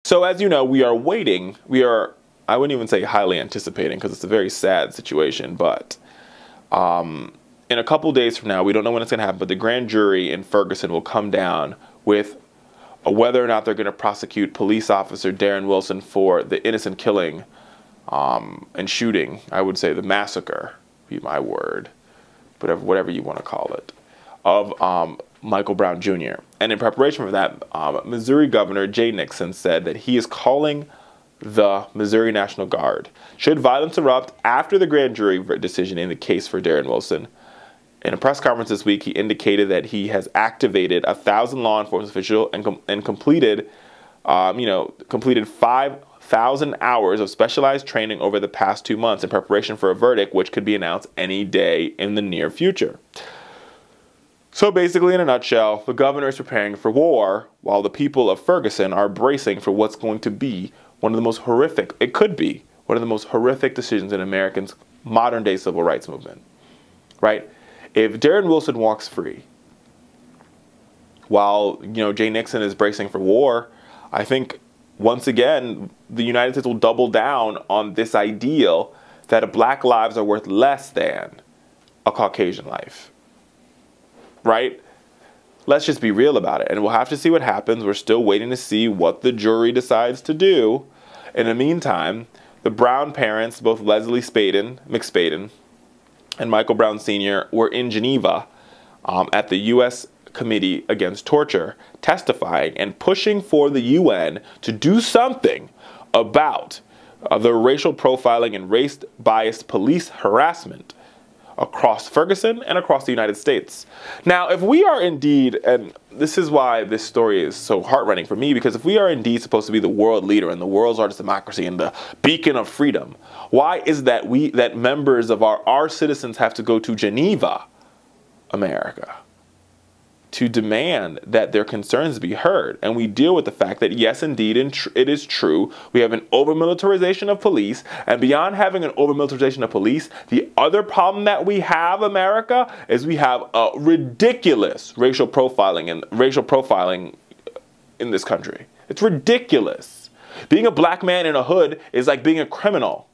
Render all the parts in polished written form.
So as you know, we are waiting. I wouldn't even say highly anticipating because it's a very sad situation, but in a couple days from now, we don't know when it's going to happen, but the grand jury in Ferguson will come down with whether or not they're going to prosecute police officer Darren Wilson for the innocent killing and shooting, I would say the massacre, be my word, whatever you want to call it, of Michael Brown Jr. And in preparation for that, Missouri Governor Jay Nixon said that he is calling the Missouri National Guard. Should violence erupt after the grand jury decision in the case for Darren Wilson. In a press conference this week, he indicated that he has activated 1,000 law enforcement officials and completed 5,000 hours of specialized training over the past 2 months in preparation for a verdict which could be announced any day in the near future. So basically, in a nutshell, the governor is preparing for war while the people of Ferguson are bracing for what's going to be one of the most horrific, it could be one of the most horrific decisions in Americans' modern day civil rights movement, right? If Darren Wilson walks free while, Jay Nixon is bracing for war, I think once again, the United States will double down on this ideal that black lives are worth less than a Caucasian life, right? Let's just be real about it. And we'll have to see what happens. We're still waiting to see what the jury decides to do. In the meantime, the Brown parents, both Leslie McSpaden and Michael Brown Sr., were in Geneva at the U.S. Committee Against Torture, testifying and pushing for the UN to do something about the racial profiling and race-biased police harassment across Ferguson and across the United States. Now, if we are indeed, and this is why this story is so heart-rending for me, because if we are indeed supposed to be the world leader and the world's largest democracy and the beacon of freedom, why is that that members of our citizens have to go to Geneva, America, to demand that their concerns be heard? And we deal with the fact that, yes, indeed, it is true, we have an over-militarization of police, and beyond having an over-militarization of police, the other problem that we have, America, is we have a ridiculous racial profiling in this country. It's ridiculous. Being a black man in a hood is like being a criminal.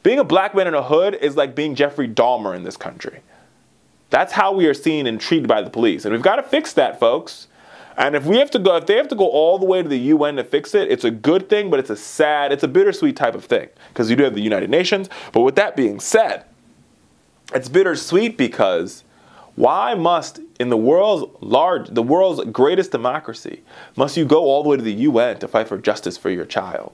Being a black man in a hood is like being Jeffrey Dahmer in this country. That's how we are seen and treated by the police. And we've got to fix that, they have to go all the way to the UN to fix it, it's a good thing, but it's a bittersweet type of thing. Because you do have the United Nations. But with that being said, it's bittersweet because why must, in the world's greatest democracy, must you go all the way to the UN to fight for justice for your child?